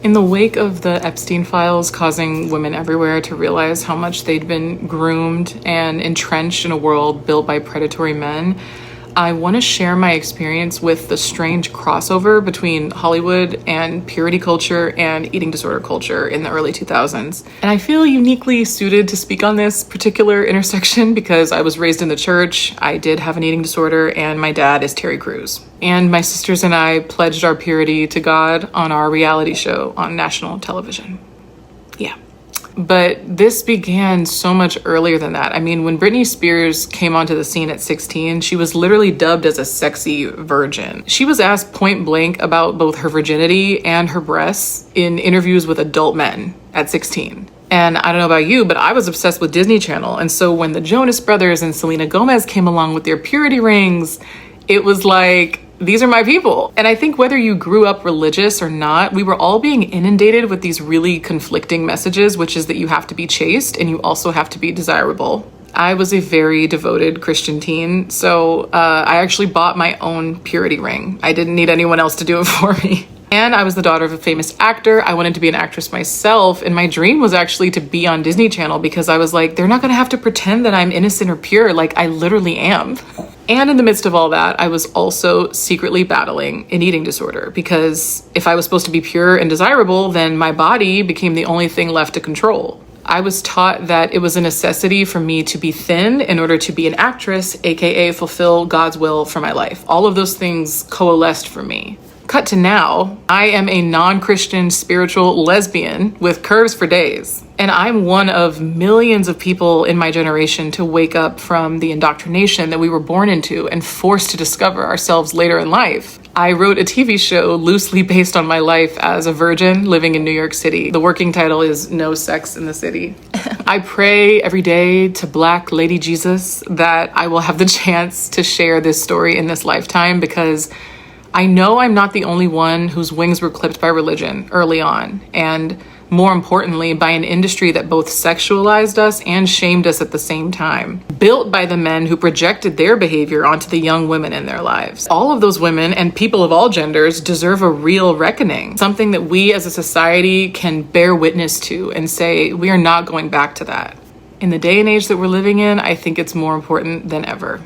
In the wake of the Epstein files causing women everywhere to realize how much they'd been groomed and entrenched in a world built by predatory men, I want to share my experience with the strange crossover between Hollywood and purity culture and eating disorder culture in the early 2000s. And I feel uniquely suited to speak on this particular intersection because I was raised in the church, I did have an eating disorder, and my dad is Terry Crews. And my sisters and I pledged our purity to God on our reality show on national television. Yeah. But this began so much earlier than that. I mean, when Britney Spears came onto the scene at 16, she was literally dubbed as a sexy virgin. She was asked point blank about both her virginity and her breasts in interviews with adult men at 16. And I don't know about you, but I was obsessed with Disney Channel. And so when the Jonas Brothers and Selena Gomez came along with their purity rings, it was like, these are my people. And I think whether you grew up religious or not, we were all being inundated with these really conflicting messages, which is that you have to be chaste and you also have to be desirable. I was a very devoted Christian teen, so I actually bought my own purity ring. I didn't need anyone else to do it for me. And I was the daughter of a famous actor. I wanted to be an actress myself, and my dream was actually to be on Disney Channel because I was like, they're not gonna have to pretend that I'm innocent or pure, like I literally am. And in the midst of all that, I was also secretly battling an eating disorder because if I was supposed to be pure and desirable, then my body became the only thing left to control. I was taught that it was a necessity for me to be thin in order to be an actress, aka fulfill God's will for my life. All of those things coalesced for me. Cut to now, I am a non-Christian spiritual lesbian with curves for days. And I'm one of millions of people in my generation to wake up from the indoctrination that we were born into and forced to discover ourselves later in life. I wrote a TV show loosely based on my life as a virgin living in New York City. The working title is No Sex in the City. I pray every day to Black Lady Jesus that I will have the chance to share this story in this lifetime because I know I'm not the only one whose wings were clipped by religion early on, and more importantly, by an industry that both sexualized us and shamed us at the same time, built by the men who projected their behavior onto the young women in their lives. All of those women and people of all genders deserve a real reckoning, something that we as a society can bear witness to and say, we are not going back to that. In the day and age that we're living in, I think it's more important than ever.